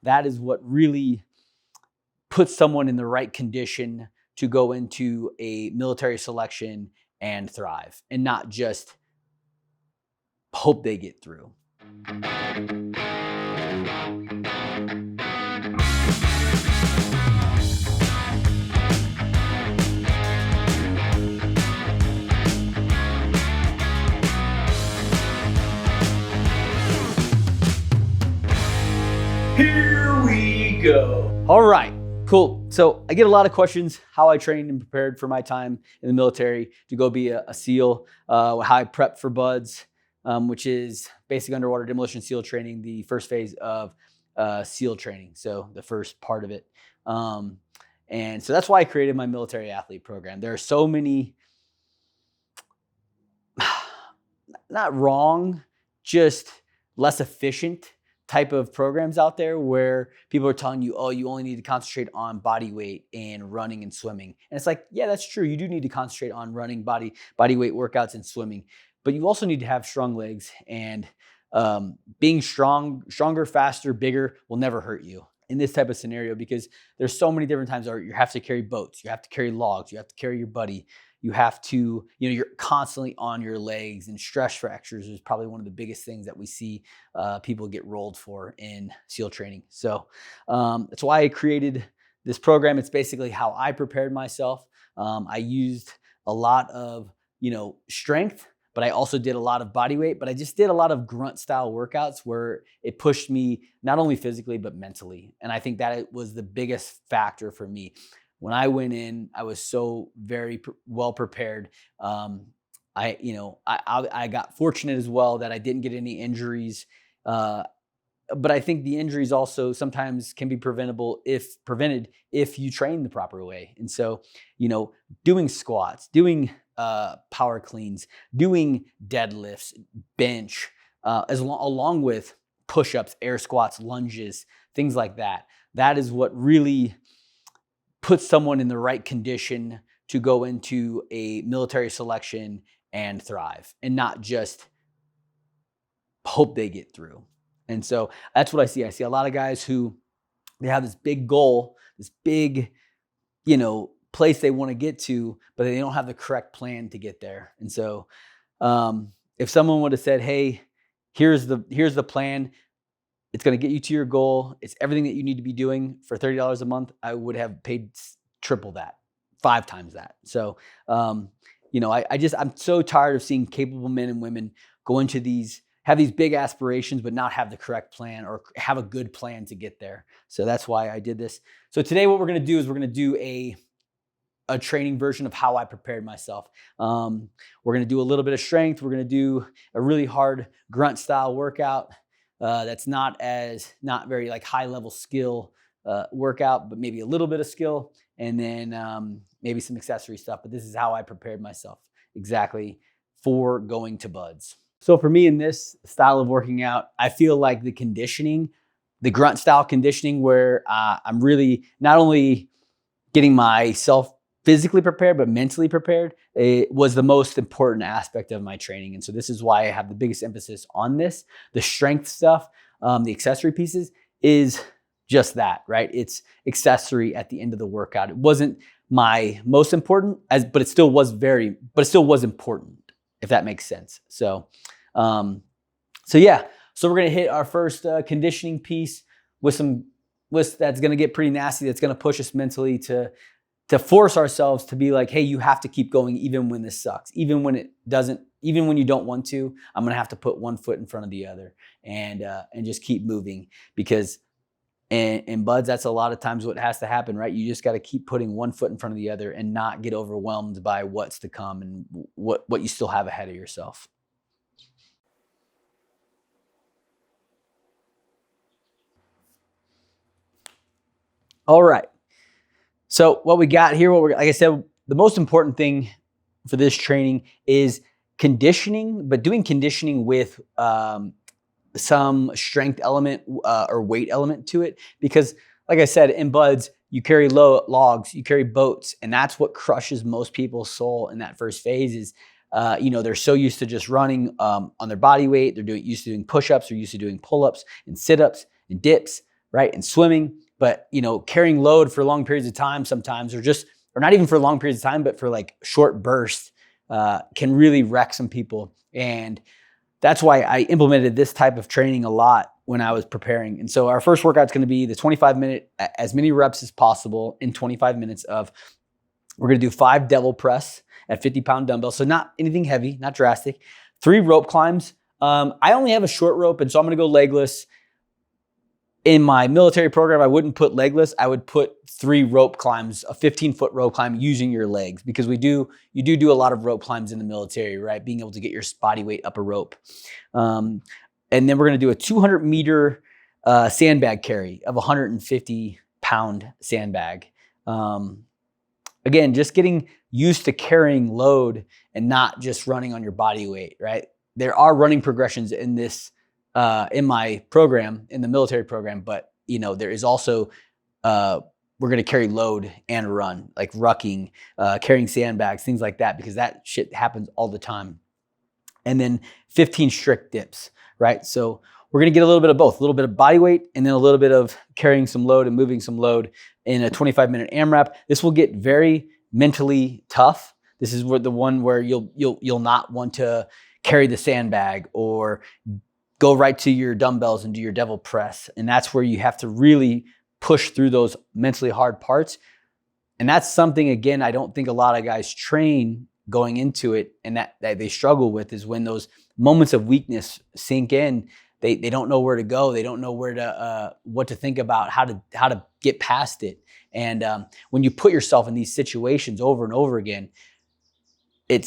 that is what really puts someone in the right condition to go into a military selection and thrive, and not just hope they get through. Here we go. All right, cool. So I get a lot of questions how I trained and prepared for my time in the military to go be a SEAL, how I prepped for BUDS, which is basic underwater demolition SEAL training, the first phase of SEAL training. So the first part of it. And so that's why I created my military athlete program. There are so many, not wrong, just less efficient type of programs out there where people are telling you, oh, you only need to concentrate on body weight and running and swimming. And it's like, yeah, that's true. You do need to concentrate on running, body weight workouts and swimming, but you also need to have strong legs, and being stronger, faster, bigger will never hurt you in this type of scenario, because there's so many different times where you have to carry boats, you have to carry logs, you have to carry your buddy. You have to, you're constantly on your legs, and stress fractures is probably one of the biggest things that we see people get rolled for in SEAL training. So that's why I created this program. It's basically how I prepared myself. I used a lot of, strength, but I also did a lot of body weight, but I just did a lot of grunt style workouts where it pushed me not only physically, but mentally. And I think that it was the biggest factor for me. When I went in, I was so very well prepared. I got fortunate as well that I didn't get any injuries. But I think the injuries also sometimes can be prevented if you train the proper way. And so, doing squats, doing power cleans, doing deadlifts, bench, along with push-ups, air squats, lunges, things like that. That is what really puts someone in the right condition to go into a military selection and thrive, and not just hope they get through. And so that's what I see. I see a lot of guys who they have this big goal, this big, place they want to get to, but they don't have the correct plan to get there. And so if someone would have said, hey, here's the plan, it's going to get you to your goal, it's everything that you need to be doing for $30 a month, I would have paid triple that, 5 times that. So, I'm so tired of seeing capable men and women go into have these big aspirations, but not have the correct plan or have a good plan to get there. So that's why I did this. So today what we're going to do is we're going to do a training version of how I prepared myself. We're going to do a little bit of strength. We're going to do a really hard grunt style workout. That's not very like high level skill workout, but maybe a little bit of skill, and then maybe some accessory stuff. But this is how I prepared myself exactly for going to BUDS. So for me in this style of working out, I feel like the conditioning, the grunt style conditioning, where I'm really not only getting myself physically prepared, but mentally prepared, it was the most important aspect of my training. And so this is why I have the biggest emphasis on this. The strength stuff, the accessory pieces is just that, right? It's accessory at the end of the workout. It wasn't my most important, but it still was important, if that makes sense. So yeah. So we're going to hit our first conditioning piece with that's going to get pretty nasty. That's going to push us mentally to force ourselves to be like, hey, you have to keep going even when this sucks, even when you don't want to. I'm going to have to put one foot in front of the other and just keep moving, because in BUDS, that's a lot of times what has to happen, right? You just got to keep putting one foot in front of the other and not get overwhelmed by what's to come and what you still have ahead of yourself. All right. So what we got here, like I said, the most important thing for this training is conditioning, but doing conditioning with some strength element or weight element to it. Because like I said, in BUDS, you carry logs, you carry boats, and that's what crushes most people's soul in that first phase is, they're so used to just running on their body weight. They're used to doing push-ups, they're used to doing pull-ups and sit-ups and dips. right? And swimming, but carrying load for long periods of time sometimes, or not even for long periods of time, but for like short bursts, can really wreck some people. And that's why I implemented this type of training a lot when I was preparing. And so our first workout is going to be the 25-minute, as many reps as possible in 25 minutes we're going to do 5 devil press at 50-pound dumbbells. So not anything heavy, not drastic. 3 rope climbs. I only have a short rope, and so I'm going to go legless. In my military program, I wouldn't put legless. I would put 3 rope climbs, a 15-foot rope climb using your legs, because you do a lot of rope climbs in the military, right? Being able to get your body weight up a rope. And then we're going to do a 200-meter sandbag carry of a 150-pound sandbag. Again, just getting used to carrying load and not just running on your body weight, right? There are running progressions in this in my program, in the military program, but there is also we're going to carry load and run, like rucking, carrying sandbags, things like that, because that shit happens all the time. And then 15 strict dips, right? So we're going to get a little bit of both, a little bit of body weight and then a little bit of carrying some load and moving some load in a 25-minute AMRAP. This will get very mentally tough. This is the one where you'll not want to carry the sandbag or go right to your dumbbells and do your devil press. And that's where you have to really push through those mentally hard parts. And that's something, again, I don't think a lot of guys train going into it, and that they struggle with, is when those moments of weakness sink in, they don't know where to go. They don't know where to what to think about, how to get past it. And when you put yourself in these situations over and over again, it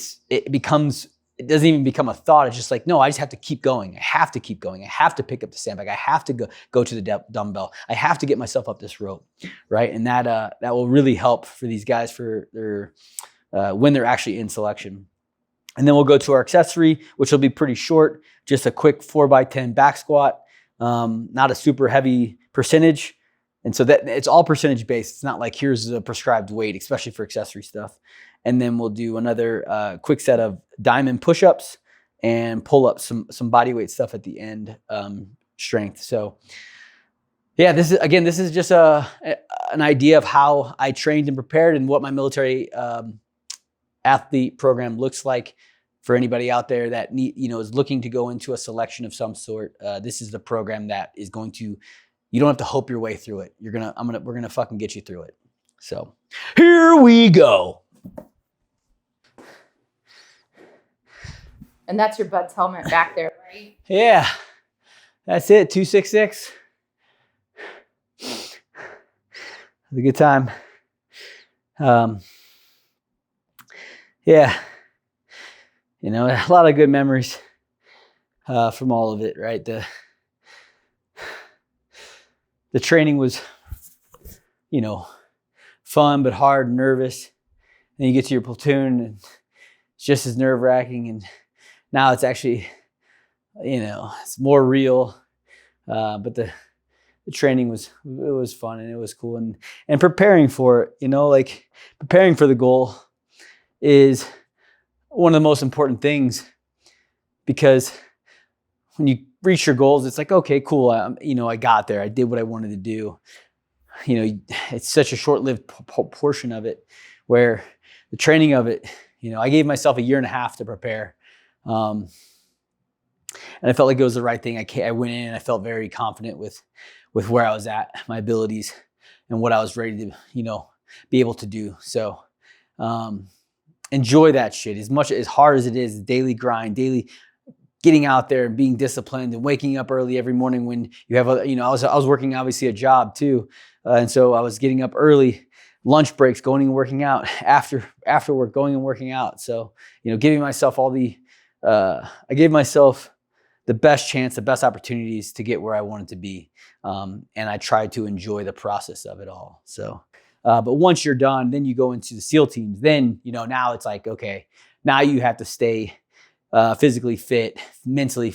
doesn't even become a thought. It's just like, no, I just have to keep going. I have to keep going. I have to pick up the sandbag. I have to go to the dumbbell. I have to get myself up this rope, right? And that will really help for these guys for their when they're actually in selection. And then we'll go to our accessory, which will be pretty short, just a quick 4x10 back squat, not a super heavy percentage. And so that it's all percentage based. It's not like here's a prescribed weight, especially for accessory stuff. And then we'll do another quick set of diamond push-ups and pull up some body weight stuff at the end, strength. So yeah, this is just an idea of how I trained and prepared and what my military athlete program looks like for anybody out there that is looking to go into a selection of some sort. This is the program that is going to, you don't have to hope your way through it. We're gonna fucking get you through it. So here we go. And that's your Bud's helmet back there, right? Yeah, that's it. 266. It was a good time. Yeah, a lot of good memories from all of it, right? The training was, fun but hard and nervous. Then you get to your platoon and it's just as nerve-wracking. And now it's actually, it's more real. But the training was fun and it was cool. And preparing for it, preparing for the goal is one of the most important things, because when you reach your goals, it's like, okay, cool. I got there. I did what I wanted to do. It's such a short-lived portion of it, where the training of it, I gave myself 1.5 years to prepare. And I felt like it was the right thing. I went in and I felt very confident with where I was at, my abilities, and what I was ready to, be able to do. So, enjoy that shit as hard as it is, daily grind, daily getting out there and being disciplined and waking up early every morning when you have I was working obviously a job too. And so I was getting up early, lunch breaks, going and working out, after work, going and working out. So, giving myself I gave myself the best chance, the best opportunities to get where I wanted to be. And I tried to enjoy the process of it all. So, but once you're done, then you go into the SEAL teams. Then, now it's like, okay, now you have to stay physically fit, mentally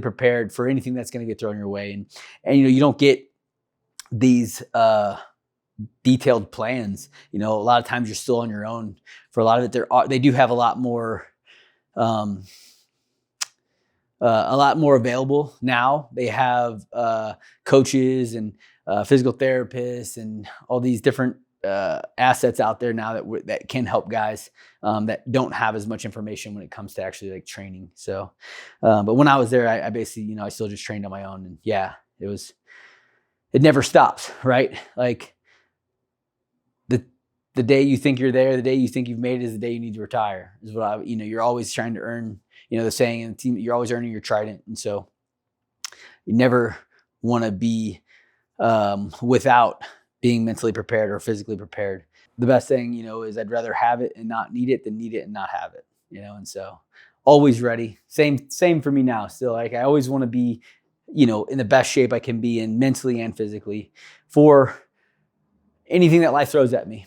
prepared for anything that's going to get thrown your way. And you don't get these detailed plans. A lot of times you're still on your own. For a lot of it, they do have a lot more a lot more available now. They have coaches and physical therapists and all these different assets out there now that can help guys that don't have as much information when it comes to actually like training. So, but when I was there, I basically, I still just trained on my own, and yeah, it never stops, right? Like the day you think you're there, the day you think you've made it is the day you need to retire, is what you're always trying to earn, the saying in the team, you're always earning your trident. And so you never want to be without being mentally prepared or physically prepared. The best thing, is I'd rather have it and not need it than need it and not have it, and so always ready. Same for me now still. Like I always want to be, in the best shape I can be in mentally and physically for anything that life throws at me.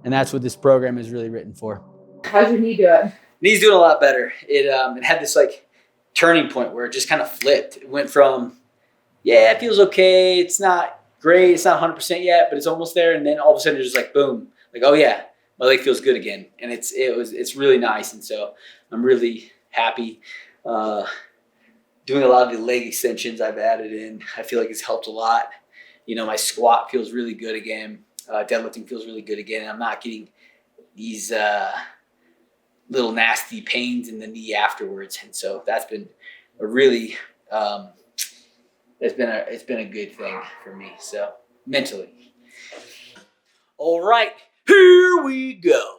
And that's what this program is really written for. How's your knee doing? Knee's doing a lot better. It had this like turning point where it just kind of flipped. It went from, it feels okay. It's not great. It's not 100% yet, but it's almost there. And then all of a sudden it's just like, boom, like, oh yeah, my leg feels good again. And it's really nice. And so I'm really happy. Doing a lot of the leg extensions I've added in, I feel like it's helped a lot. My squat feels really good again. Deadlifting feels really good again. And I'm not getting these little nasty pains in the knee afterwards. And so that's been a really, it's been a good thing for me. So mentally. All right, here we go.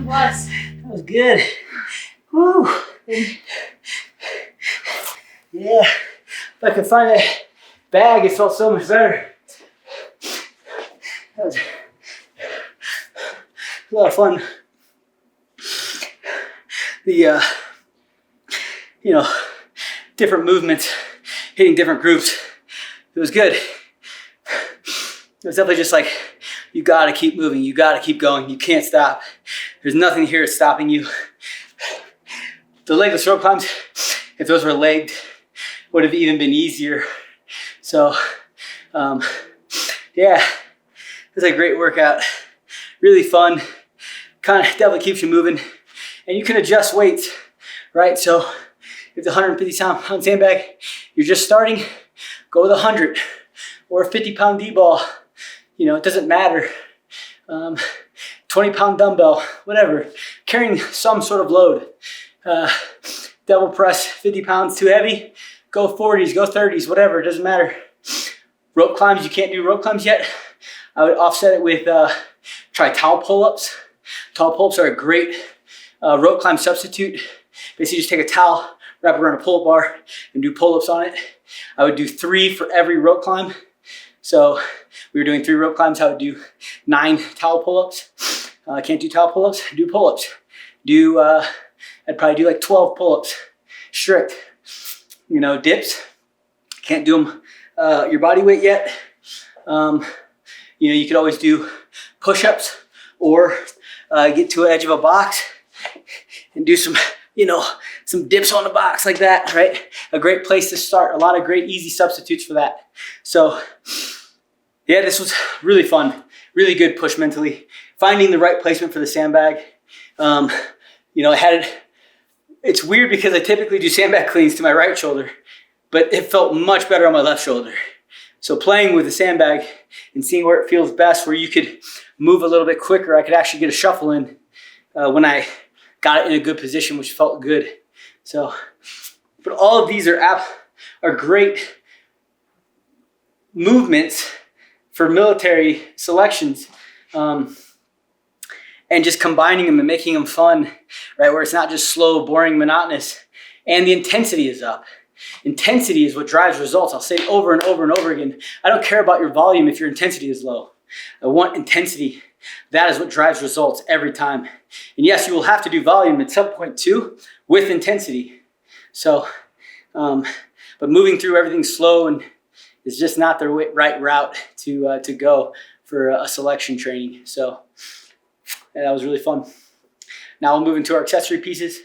Plus. That was good. Woo. Yeah. If bag, it felt so much better. That was a lot of fun. The, you know, different movements, hitting different groups. It was good. It was definitely just like, you gotta keep moving. You gotta keep going. You can't stop. There's nothing here that's stopping you. The legless rope climbs, if those were legged, would have even been easier. So, yeah, it was a great workout. Really fun. Kind of definitely keeps you moving. And you can adjust weights, right? So if the 150-pound sandbag, you're just starting, go with 100 or a 50-pound D-ball. You know, it doesn't matter. 20-pound dumbbell, whatever. Carrying some sort of load. Double press, 50 pounds too heavy. Go 40s, go 30s, whatever, it doesn't matter. Rope climbs, you can't do rope climbs yet. I would offset it with, try towel pull-ups. Towel pull-ups are a great rope climb substitute. Basically just take a towel, wrap it around a pull-up bar, and do pull-ups on it. I would do 3 for every rope climb. So we were doing 3 rope climbs, I would do 9 towel pull-ups. I can't do towel pull-ups, do pull-ups. I'd probably do like 12 pull-ups, strict. You know, dips, can't do them your body weight yet. You know, you could always do push-ups or get to the edge of a box and do some, you know, some dips on the box like that, right? A great place to start. A lot of great easy substitutes for that. So yeah, this was really fun, really good push mentally. Finding the right placement for the sandbag. You know, it's weird because I typically do sandbag cleans to my right shoulder, but it felt much better on my left shoulder. So playing with the sandbag and seeing where it feels best, where you could move a little bit quicker, I could actually get a shuffle in when I got it in a good position, which felt good. So, but all of these are great movements for military selections. And just combining them and making them fun, right? Where it's not just slow, boring, monotonous. And the intensity is up. Intensity is what drives results. I'll say it over and over and over again. I don't care about your volume if your intensity is low. I want intensity. That is what drives results every time. And yes, you will have to do volume at some point too, with intensity. So, but moving through everything slow and is just not the right route to go for a selection training. So, and that was really fun. Now we'll move into our accessory pieces.